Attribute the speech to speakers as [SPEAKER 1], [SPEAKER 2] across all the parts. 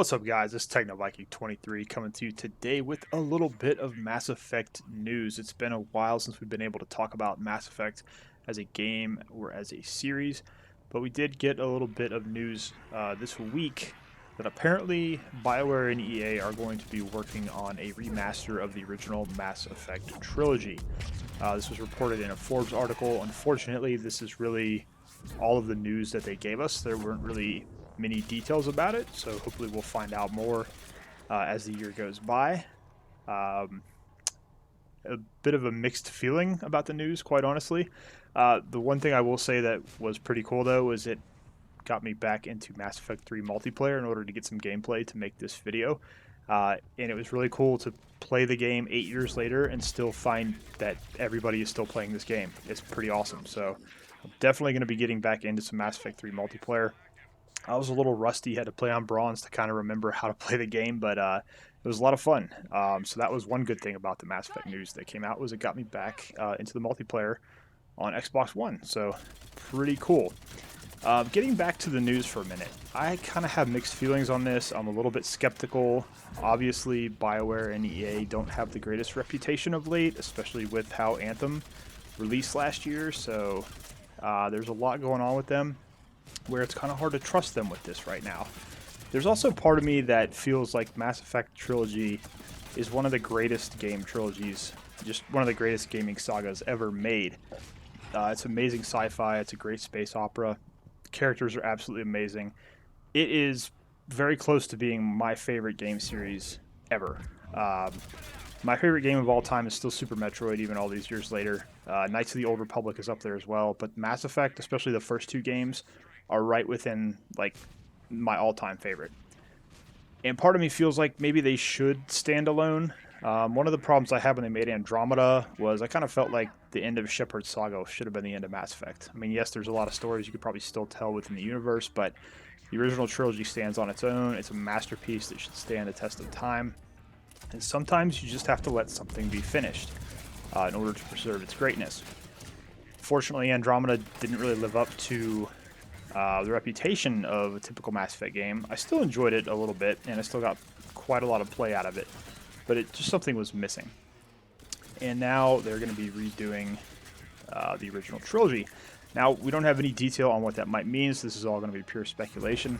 [SPEAKER 1] What's up, guys? This is TechnoViking23 coming to you today with a little bit of Mass Effect news. It's been a while since we've been able to talk about Mass Effect as a game or as a series, but we did get a little bit of news this week that apparently BioWare and EA are going to be working on a remaster of the original Mass Effect Trilogy. This was reported in a Forbes article. Unfortunately, this is really all of the news that they gave us. There weren't really many details about it, so hopefully we'll find out more as the year goes by. A bit of a mixed feeling about the news, quite honestly. The one thing I will say that was pretty cool, though, is it got me back into Mass Effect 3 multiplayer in order to get some gameplay to make this video. And it was really cool to play the game 8 years later and still find that everybody is still playing this game. It's pretty awesome. So I'm definitely going to be getting back into some Mass Effect 3 multiplayer. I was a little rusty, had to play on bronze to kind of remember how to play the game, but it was a lot of fun. So that was one good thing about the Mass Effect news that came out, was it got me back into the multiplayer on Xbox One. So pretty cool. Getting back to the news for a minute, I kind of have mixed feelings on this. I'm a little bit skeptical. Obviously, BioWare and EA don't have the greatest reputation of late, especially with how Anthem released last year. So there's a lot going on with them, where it's kind of hard to trust them with this right now. There's also part of me that feels like Mass Effect Trilogy is one of the greatest game trilogies, just one of the greatest gaming sagas ever made. It's amazing sci-fi, it's a great space opera, the characters are absolutely amazing. It is very close to being my favorite game series ever. My favorite game of all time is still Super Metroid, even all these years later. Knights of the Old Republic is up there as well, but Mass Effect, especially the first two games, are right within like my all-time favorite. And part of me feels like maybe they should stand alone. One of the problems I had when they made Andromeda was I kind of felt like the end of Shepard's Saga should have been the end of Mass Effect. I mean, yes, there's a lot of stories you could probably still tell within the universe, but the original trilogy stands on its own. It's a masterpiece that should stand the test of time. And sometimes you just have to let something be finished in order to preserve its greatness. Fortunately, Andromeda didn't really live up to the reputation of a typical Mass Effect game. I still enjoyed it a little bit, and I still got quite a lot of play out of it, but it just something was missing. And now they're going to be redoing the original trilogy. Now, we don't have any detail on what that might mean, so this is all going to be pure speculation.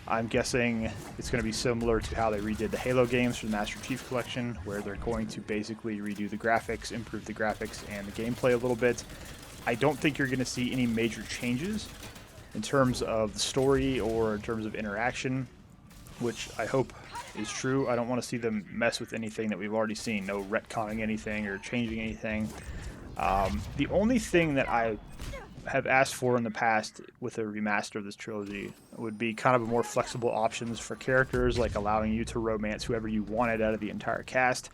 [SPEAKER 1] I'm guessing it's going to be similar to how they redid the Halo games for the Master Chief Collection, where they're going to basically redo the graphics, improve the graphics and the gameplay a little bit. I don't think you're going to see any major changes in terms of the story or in terms of interaction, which I hope is true. I don't want to see them mess with anything that we've already seen. No retconning anything or changing anything. The only thing that I have asked for in the past with a remaster of this trilogy would be kind of more flexible options for characters, like allowing you to romance whoever you wanted out of the entire cast.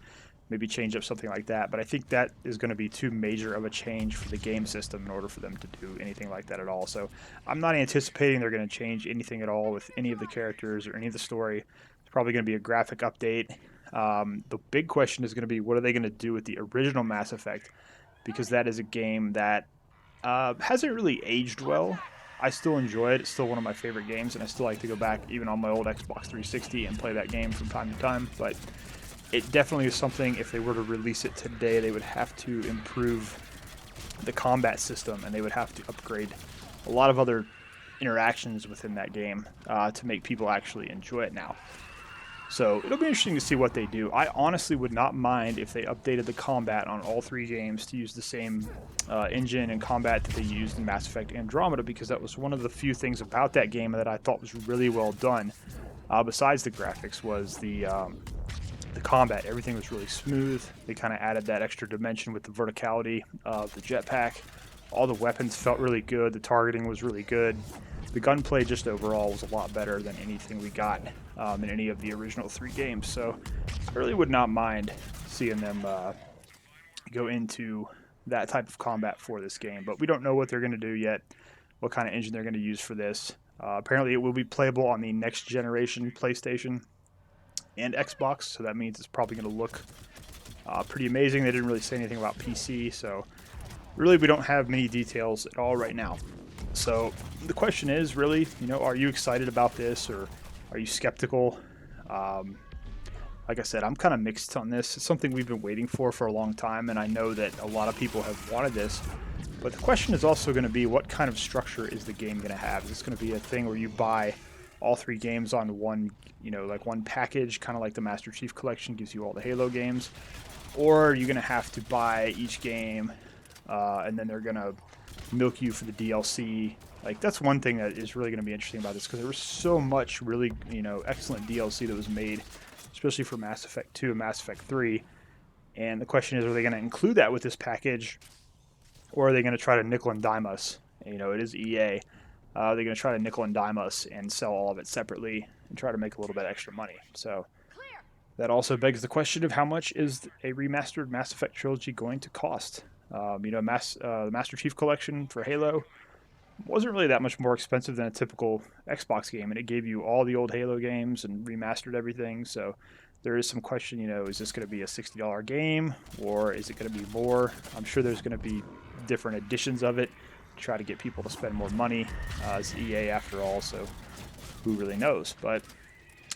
[SPEAKER 1] Maybe change up something like that, but I think that is going to be too major of a change for the game system in order for them to do anything like that at all. So I'm not anticipating they're going to change anything at all with any of the characters or any of the story. It's probably going to be a graphic update. The big question is going to be, what are they going to do with the original Mass Effect? Because that is a game that hasn't really aged well. I still enjoy it. It's still one of my favorite games, and I still like to go back even on my old Xbox 360 and play that game from time to time, but it definitely is something, if they were to release it today, they would have to improve the combat system, and they would have to upgrade a lot of other interactions within that game to make people actually enjoy it now. So it'll be interesting to see what they do. I honestly would not mind if they updated the combat on all three games to use the same engine and combat that they used in Mass Effect Andromeda, because that was one of the few things about that game that I thought was really well done. Besides the graphics, was the combat. Everything was really smooth. They kind of added that extra dimension with the verticality of the jetpack. All the weapons felt really good. The targeting was really good. The gunplay just overall was a lot better than anything we got in any of the original three games. So I really would not mind seeing them go into that type of combat for this game. But we don't know what they're going to do yet, what kind of engine they're going to use for this. Apparently it will be playable on the next generation PlayStation and Xbox, so that means it's probably going to look pretty amazing. They didn't really say anything about PC, so really we don't have many details at all right now. So the question is really, are you excited about this, or are you skeptical? Like I said, I'm kind of mixed on this. It's something we've been waiting for a long time, and I know that a lot of people have wanted this. But the question is also going to be, what kind of structure is the game going to have? Is this going to be a thing where you buy all 3 games on one, like one package, kind of like the Master Chief Collection gives you all the Halo games? Or are you going to have to buy each game, and then they're going to milk you for the DLC? Like, that's one thing that is really going to be interesting about this, because there was so much really, excellent DLC that was made, especially for Mass Effect 2 and Mass Effect 3. And the question is, are they going to include that with this package? Or are they going to try to nickel and dime us? It is EA. They're going to try to nickel and dime us and sell all of it separately and try to make a little bit extra money. So that also begs the question of how much is a remastered Mass Effect Trilogy going to cost? The Master Chief Collection for Halo wasn't really that much more expensive than a typical Xbox game, and it gave you all the old Halo games and remastered everything. So there is some question, is this going to be a $60 game, or is it going to be more? I'm sure there's going to be different editions of it to try to get people to spend more money. It's EA after all, so who really knows? But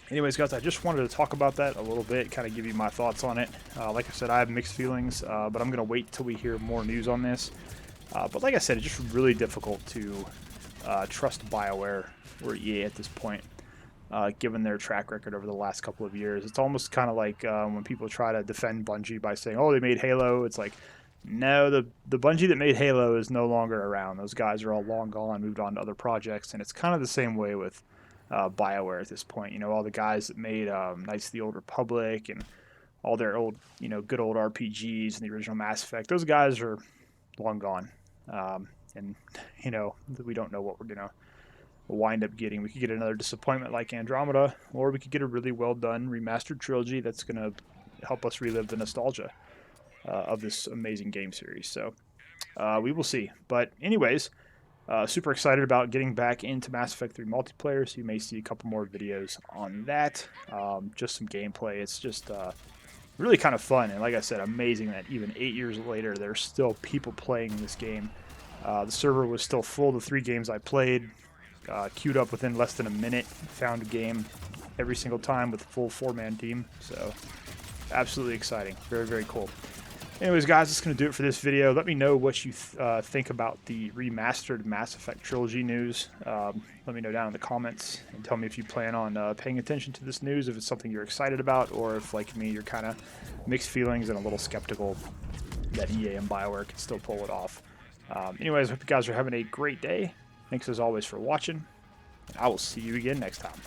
[SPEAKER 1] anyways, guys, I just wanted to talk about that a little bit, kind of give you my thoughts on it. Like I said, I have mixed feelings, but I'm going to wait till we hear more news on this. But like I said, it's just really difficult to trust BioWare or EA at this point, given their track record over the last couple of years. It's almost kind of like when people try to defend Bungie by saying, oh, they made Halo. It's like, no, the Bungie that made Halo is no longer around. Those guys are all long gone, moved on to other projects, and it's kind of the same way with BioWare at this point. All the guys that made Knights of the Old Republic and all their old, good old RPGs and the original Mass Effect, those guys are long gone. And we don't know what we're gonna wind up getting. We could get another disappointment like Andromeda, or we could get a really well done remastered trilogy that's gonna help us relive the nostalgia of this amazing game series. So we will see. But anyways, super excited about getting back into Mass Effect 3 multiplayer, so you may see a couple more videos on that. Just some gameplay. It's just really kind of fun, and like I said, amazing that even 8 years later, there's still people playing this game. The server was still full. The 3 games I played, queued up within less than a minute, found a game every single time with a full 4-man team. So absolutely exciting. Very, very cool. Anyways, guys, that's going to do it for this video. Let me know what you think about the remastered Mass Effect Trilogy news. Let me know down in the comments, and tell me if you plan on paying attention to this news, if it's something you're excited about, or if, like me, you're kind of mixed feelings and a little skeptical that EA and BioWare can still pull it off. Anyways, I hope you guys are having a great day. Thanks as always for watching, and I will see you again next time.